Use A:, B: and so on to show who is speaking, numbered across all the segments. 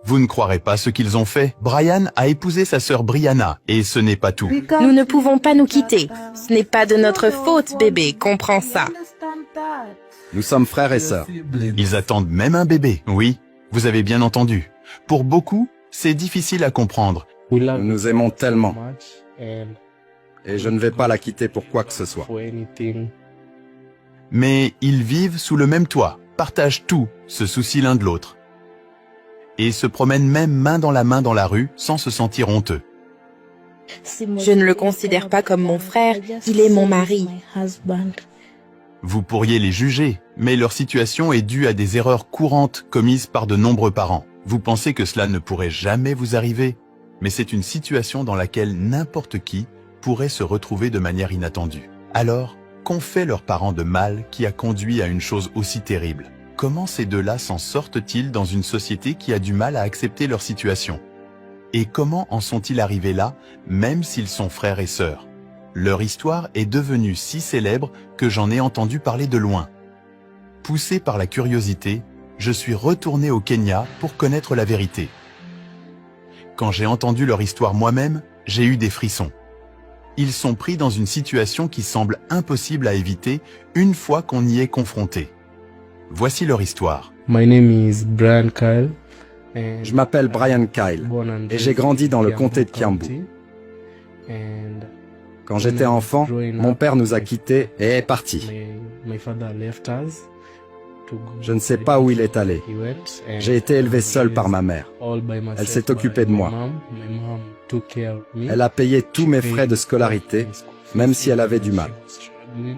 A: Vous ne croirez pas ce qu'ils ont fait. Brian a épousé sa sœur Brianna, et ce n'est pas tout.
B: Nous ne pouvons pas nous quitter. Ce n'est pas de notre faute, bébé, comprends ça.
C: Nous sommes frères et sœurs.
A: Ils attendent même un bébé. Oui, vous avez bien entendu. Pour beaucoup, c'est difficile à comprendre.
C: Nous nous aimons tellement. Et je ne vais pas la quitter pour quoi que ce soit.
A: Mais ils vivent sous le même toit, partagent tout, se soucient l'un de l'autre. Et se promènent même main dans la rue sans se sentir honteux.
B: Je ne le considère pas comme mon frère, il est mon mari.
A: Vous pourriez les juger, mais leur situation est due à des erreurs courantes commises par de nombreux parents. Vous pensez que cela ne pourrait jamais vous arriver, mais c'est une situation dans laquelle n'importe qui pourrait se retrouver de manière inattendue. Alors, qu'ont fait leurs parents de mal qui a conduit à une chose aussi terrible? Comment ces deux-là s'en sortent-ils dans une société qui a du mal à accepter leur situation? Et comment en sont-ils arrivés là, même s'ils sont frères et sœurs? Leur histoire est devenue si célèbre que j'en ai entendu parler de loin. Poussé par la curiosité, je suis retourné au Kenya pour connaître la vérité. Quand j'ai entendu leur histoire moi-même, j'ai eu des frissons. Ils sont pris dans une situation qui semble impossible à éviter une fois qu'on y est confronté. Voici leur histoire.
D: My name is Brian Kyle.
C: Je m'appelle Brian Kyle et j'ai grandi dans le comté de Kiambu. Quand j'étais enfant, mon père nous a quittés et est parti. Je ne sais pas où il est allé. J'ai été élevé seul par ma mère. Elle s'est occupée de moi. Elle a payé tous mes frais de scolarité, même si elle avait du mal.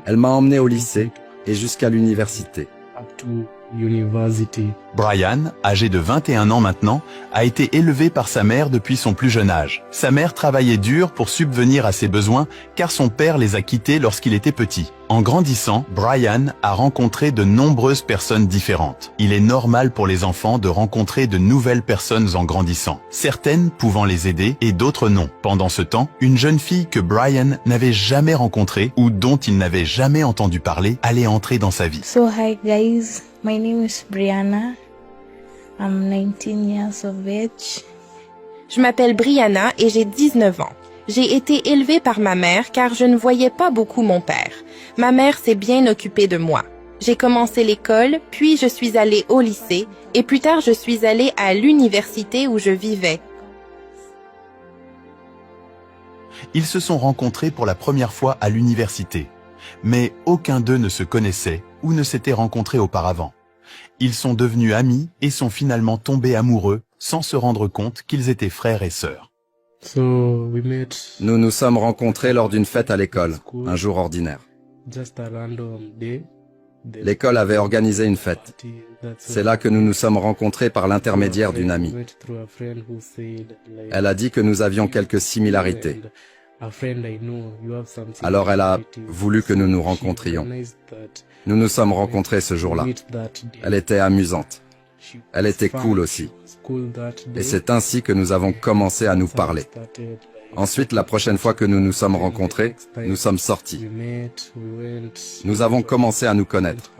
C: Elle m'a emmené au lycée et jusqu'à l'université.
A: Brian, âgé de 21 ans maintenant, a été élevé par sa mère depuis son plus jeune âge. Sa mère travaillait dur pour subvenir à ses besoins car son père les a quittés lorsqu'il était petit. En grandissant, Brian a rencontré de nombreuses personnes différentes. Il est normal pour les enfants de rencontrer de nouvelles personnes en grandissant, certaines pouvant les aider et d'autres non. Pendant ce temps, une jeune fille que Brian n'avait jamais rencontrée ou dont il n'avait jamais entendu parler allait entrer dans sa vie.
E: So hi guys, my name is Brianna. I'm 19 years of age.
B: Je m'appelle Brianna et j'ai 19 ans. J'ai été élevée par ma mère car je ne voyais pas beaucoup mon père. Ma mère s'est bien occupée de moi. J'ai commencé l'école, puis je suis allée au lycée, et plus tard je suis allée à l'université où je vivais.
A: Ils se sont rencontrés pour la première fois à l'université, mais aucun d'eux ne se connaissait ou ne s'était rencontré auparavant. Ils sont devenus amis et sont finalement tombés amoureux sans se rendre compte qu'ils étaient frères et sœurs.
C: Nous nous sommes rencontrés lors d'une fête à l'école, un jour ordinaire. L'école avait organisé une fête. C'est là que nous nous sommes rencontrés par l'intermédiaire d'une amie. Elle a dit que nous avions quelques similarités. Alors elle a voulu que nous nous rencontrions. Nous nous sommes rencontrés ce jour-là. Elle était amusante. Elle était cool aussi. Et c'est ainsi que nous avons commencé à nous parler. Ensuite, la prochaine fois que nous nous sommes rencontrés, nous sommes sortis. Nous avons commencé à nous connaître.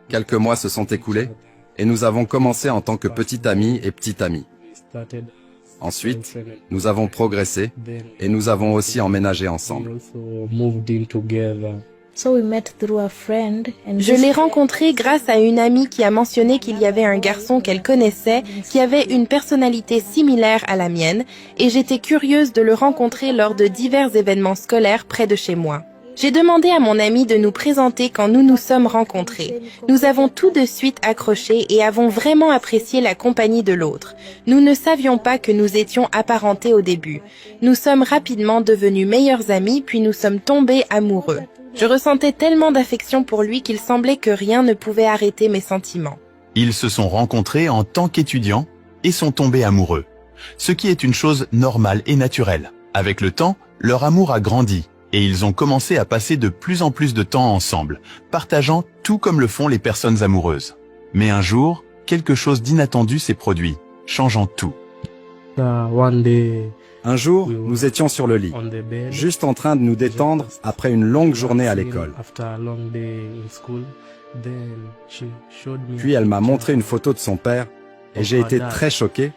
C: Quelques mois se sont écoulés et nous avons commencé en tant que petit ami et petite amie. Ensuite, nous avons progressé et nous avons aussi emménagé ensemble.
E: So we met through a friend and
B: Je l'ai rencontré grâce à une amie qui a mentionné qu'il y avait un garçon qu'elle connaissait qui avait une personnalité similaire à la mienne et j'étais curieuse de le rencontrer lors de divers événements scolaires près de chez moi. J'ai demandé à mon ami de nous présenter quand nous nous sommes rencontrés. Nous avons tout de suite accroché et avons vraiment apprécié la compagnie de l'autre. Nous ne savions pas que nous étions apparentés au début. Nous sommes rapidement devenus meilleurs amis puis nous sommes tombés amoureux. Je ressentais tellement d'affection pour lui qu'il semblait que rien ne pouvait arrêter mes sentiments.
A: Ils se sont rencontrés en tant qu'étudiants et sont tombés amoureux, ce qui est une chose normale et naturelle. Avec le temps, leur amour a grandi et ils ont commencé à passer de plus en plus de temps ensemble, partageant tout comme le font les personnes amoureuses. Mais un jour, quelque chose d'inattendu s'est produit, changeant tout.
C: Un jour, nous étions sur le lit, juste en train de nous détendre après une longue journée à l'école. Puis elle m'a montré une photo de son père et j'ai été très choqué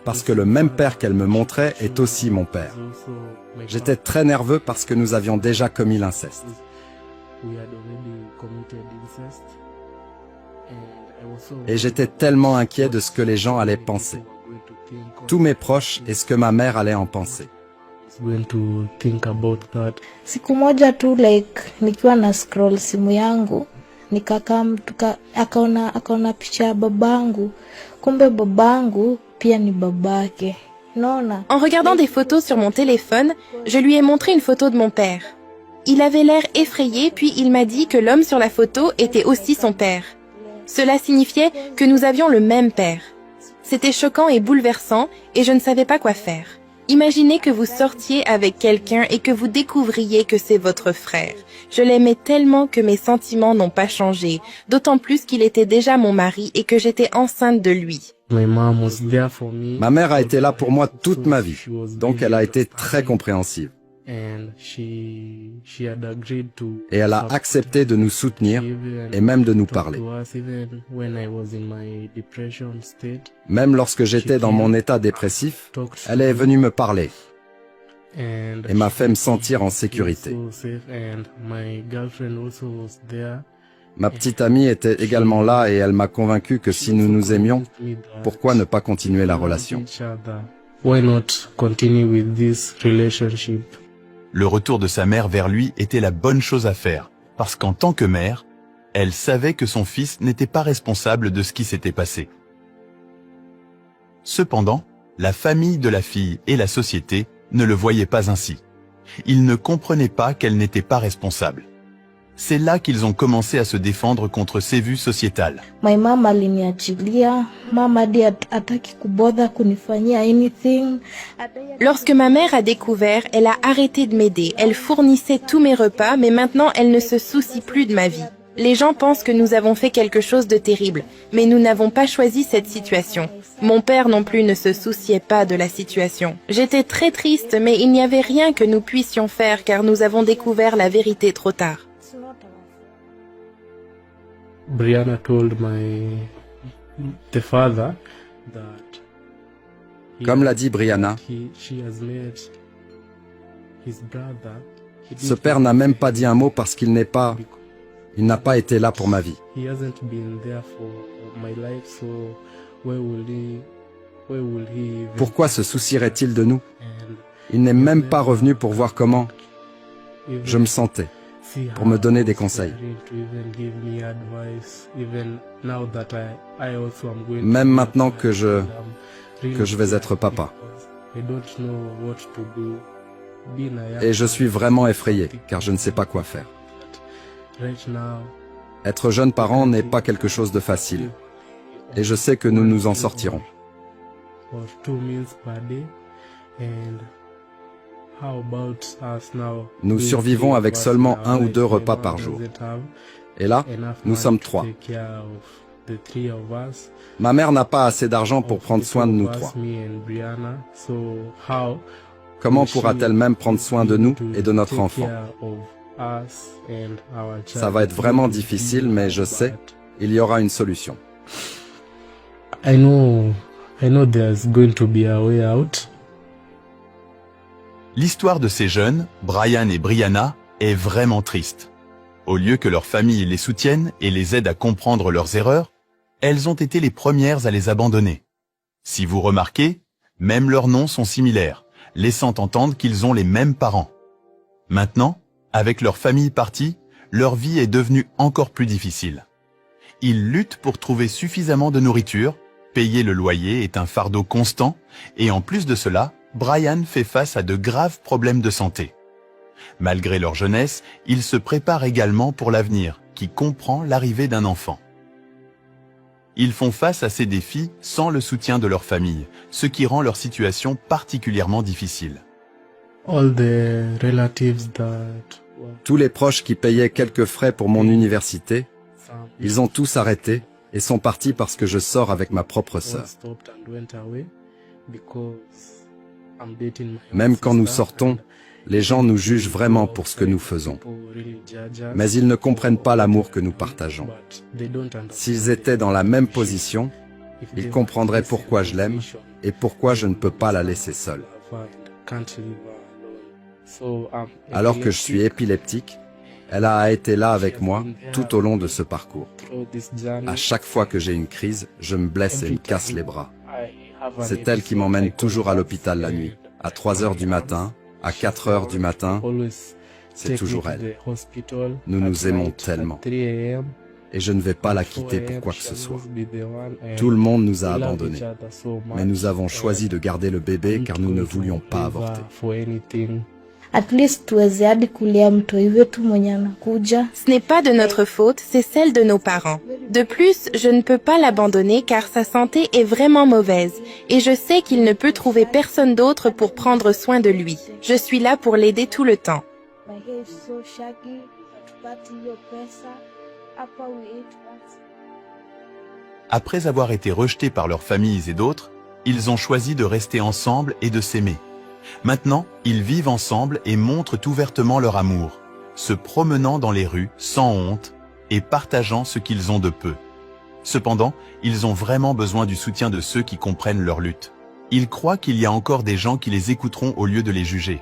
C: Parce que le même père qu'elle me montrait est aussi mon père. J'étais très nerveux parce que nous avions déjà commis l'inceste. Et j'étais tellement inquiet de ce que les gens allaient penser. Tous mes proches et ce que ma mère allait en penser.
E: Siku moja tu nikiwa na scroll simu yangu nikakaa mtu akaona picha ya babangu, kumbe babangu pia ni babake. Naona.
B: En regardant des photos sur mon téléphone, je lui ai montré une photo de mon père. Il avait l'air effrayé, puis il m'a dit que l'homme sur la photo était aussi son père. Cela signifiait que nous avions le même père. C'était choquant et bouleversant, et je ne savais pas quoi faire. Imaginez que vous sortiez avec quelqu'un et que vous découvriez que c'est votre frère. Je l'aimais tellement que mes sentiments n'ont pas changé, d'autant plus qu'il était déjà mon mari et que j'étais enceinte de lui.
C: Ma mère a été là pour moi toute ma vie, donc elle a été très compréhensive. Et elle a accepté de nous soutenir et même de nous parler. Même lorsque j'étais dans mon état dépressif, elle est venue me parler et m'a fait me sentir en sécurité. Ma petite amie était également là et elle m'a convaincu que si nous nous aimions, pourquoi ne pas continuer la relation?
A: Le retour de sa mère vers lui était la bonne chose à faire, parce qu'en tant que mère, elle savait que son fils n'était pas responsable de ce qui s'était passé. Cependant, la famille de la fille et la société ne le voyaient pas ainsi. Ils ne comprenaient pas qu'elle n'était pas responsable. C'est là qu'ils ont commencé à se défendre contre ces vues sociétales.
E: My mom aliniachilia, mama hadi hataki kubother kunifanyia anything.
B: Lorsque ma mère a découvert, elle a arrêté de m'aider. Elle fournissait tous mes repas, mais maintenant elle ne se soucie plus de ma vie. Les gens pensent que nous avons fait quelque chose de terrible, mais nous n'avons pas choisi cette situation. Mon père non plus ne se souciait pas de la situation. J'étais très triste, mais il n'y avait rien que nous puissions faire car nous avons découvert la vérité trop tard.
D: Brianna told the father that
C: Comme l'a dit Brianna,
D: she has met his brother.
C: ce père n'a même pas dit un mot parce qu'il n'a pas été là pour ma vie.
D: He hasn't been there for my life, so where will he even-
C: Pourquoi se soucierait-il de nous?
D: And
C: Il n'est même pas revenu pour voir comment
D: even
C: je me sentais,
D: see
C: pour me
D: how
C: donner des conseils.
D: to even give me advice, even now that I also am going
C: Même
D: to be
C: maintenant
D: a
C: que je
D: really
C: vais être papa.
D: I don't know what to do. Being a young
C: Et je suis vraiment effrayé, car je ne sais pas quoi faire.
D: right now,
C: Être jeune parent n'est pas quelque chose de facile. Et je sais que nous nous en sortirons.
D: or 2 meals per day, and how about us now?
C: Nous
D: Being
C: survivons
D: three
C: avec
D: of us
C: seulement
D: in our
C: 1 ou
D: life,
C: 2
D: my
C: repas
D: mom
C: par jour.
D: doesn't have
C: Et là,
D: enough
C: nous
D: money
C: sommes
D: to
C: 3.
D: take care of the 3 of us.
C: Ma mère n'a pas assez d'argent pour
D: Of
C: prendre
D: the
C: soin de
D: two
C: nous
D: of us,
C: 3.
D: me and Brianna. So how
C: Comment
D: will she
C: pourra-t-elle même prendre soin de nous
D: to
C: et de notre
D: take
C: enfant?
D: care of us and our child?
C: Ça va être vraiment difficile, mais je sais, il y aura une solution.
D: I know there's going to be a way out.
A: L'histoire de ces jeunes, Brian et Brianna, est vraiment triste. Au lieu que leur famille les soutienne et les aide à comprendre leurs erreurs, elles ont été les premières à les abandonner. Si vous remarquez, même leurs noms sont similaires, laissant entendre qu'ils ont les mêmes parents. Maintenant, avec leur famille partie, leur vie est devenue encore plus difficile. Ils luttent pour trouver suffisamment de nourriture, payer le loyer est un fardeau constant, et en plus de cela, Brian fait face à de graves problèmes de santé. Malgré leur jeunesse, ils se préparent également pour l'avenir, qui comprend l'arrivée d'un enfant. Ils font face à ces défis sans le soutien de leur famille, ce qui rend leur situation particulièrement difficile.
D: All the relatives that
C: Tous les proches qui payaient quelques frais pour mon université,
D: some
C: ils ont tous arrêté et sont partis parce que je sors avec ma propre
D: all
C: sœur.
D: stopped and went away because I'm dating my
C: Même
D: own
C: quand nous
D: sister
C: sortons,
D: and
C: Les gens nous jugent vraiment pour ce que nous faisons, mais ils ne comprennent pas l'amour que nous partageons. S'ils étaient dans la même position, ils comprendraient pourquoi je l'aime et pourquoi je ne peux pas la laisser seule. Alors que je suis épileptique, elle a été là avec moi tout au long de ce parcours. À chaque fois que j'ai une crise, je me blesse et me casse les bras. C'est elle qui m'emmène toujours à l'hôpital la nuit, à 3 heures du matin, à 4 heures du matin. C'est toujours elle. Nous nous aimons tellement. Et je ne vais pas la quitter pour quoi que ce soit. Tout le monde nous a abandonnés. Mais nous avons choisi de garder le bébé car nous ne voulions pas avorter.
E: At least tuweze hadi kulea mtoi wetu mwenye anakuja.
B: Ce n'est pas de notre faute, c'est celle de nos parents. De plus, je ne peux pas l'abandonner car sa santé est vraiment mauvaise et je sais qu'il ne peut trouver personne d'autre pour prendre soin de lui. Je suis là pour l'aider tout le temps.
E: My hair is so shaggy, hatupati hiyo pesa. Hapa we eat once.
A: Après avoir été rejetés par leurs familles et d'autres, ils ont choisi de rester ensemble et de s'aimer. Maintenant, ils vivent ensemble et montrent ouvertement leur amour, se promenant dans les rues sans honte et partageant ce qu'ils ont de peu. Cependant, ils ont vraiment besoin du soutien de ceux qui comprennent leur lutte. Ils croient qu'il y a encore des gens qui les écouteront au lieu de les juger.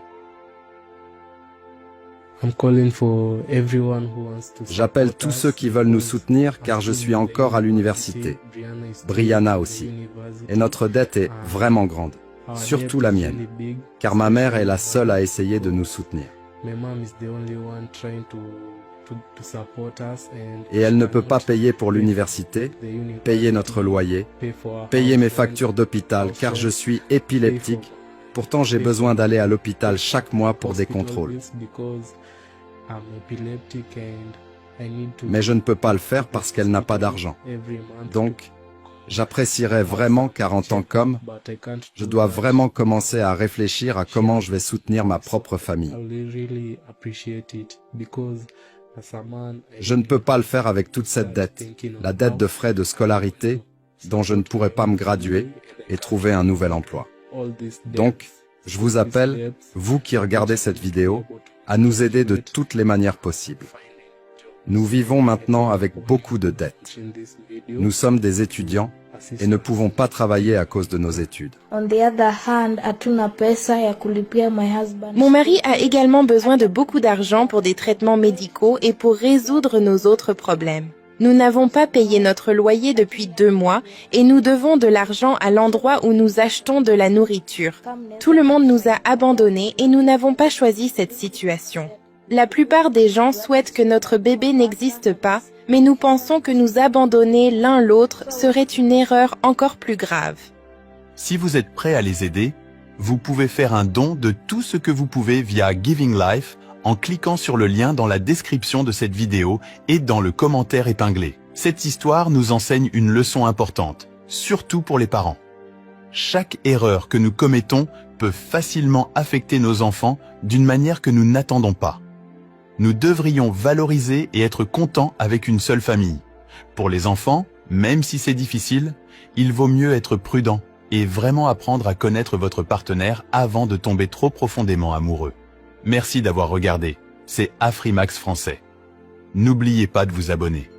C: J'appelle tous ceux qui veulent nous soutenir car je suis encore à l'université. Brianna aussi. Et notre dette est vraiment grande. Surtout la mienne, car ma mère est la seule à essayer de nous soutenir. Et elle ne peut pas payer pour l'université, payer notre loyer, payer mes factures d'hôpital car je suis épileptique. Pourtant, j'ai besoin d'aller à l'hôpital chaque mois pour des contrôles. Mais je ne peux pas le faire parce qu'elle n'a pas d'argent. Donc, j'apprécierais vraiment car en tant qu'homme, je dois vraiment commencer à réfléchir à comment je vais soutenir ma propre famille. Je ne peux pas le faire avec toute cette dette, la dette de frais de scolarité dont je ne pourrai pas me graduer et trouver un nouvel emploi. Donc, je vous appelle, vous qui regardez cette vidéo, à nous aider de toutes les manières possibles. Nous vivons maintenant avec beaucoup de dettes. Nous sommes des étudiants et ne pouvons pas travailler à cause de nos études.
E: On the other hand, hatuna pesa ya kulipia my husband.
B: Mon mari a également besoin de beaucoup d'argent pour des traitements médicaux et pour résoudre nos autres problèmes. Nous n'avons pas payé notre loyer depuis 2 mois et nous devons de l'argent à l'endroit où nous achetons de la nourriture. Tout le monde nous a abandonnés et nous n'avons pas choisi cette situation. La plupart des gens souhaitent que notre bébé n'existe pas, mais nous pensons que nous abandonner l'un l'autre serait une erreur encore plus grave.
A: Si vous êtes prêt à les aider, vous pouvez faire un don de tout ce que vous pouvez via Giving Life en cliquant sur le lien dans la description de cette vidéo et dans le commentaire épinglé. Cette histoire nous enseigne une leçon importante, surtout pour les parents. Chaque erreur que nous commettons peut facilement affecter nos enfants d'une manière que nous n'attendons pas. Nous devrions valoriser et être contents avec une seule famille. Pour les enfants, même si c'est difficile, il vaut mieux être prudent et vraiment apprendre à connaître votre partenaire avant de tomber trop profondément amoureux. Merci d'avoir regardé. C'est Afrimax Français. N'oubliez pas de vous abonner.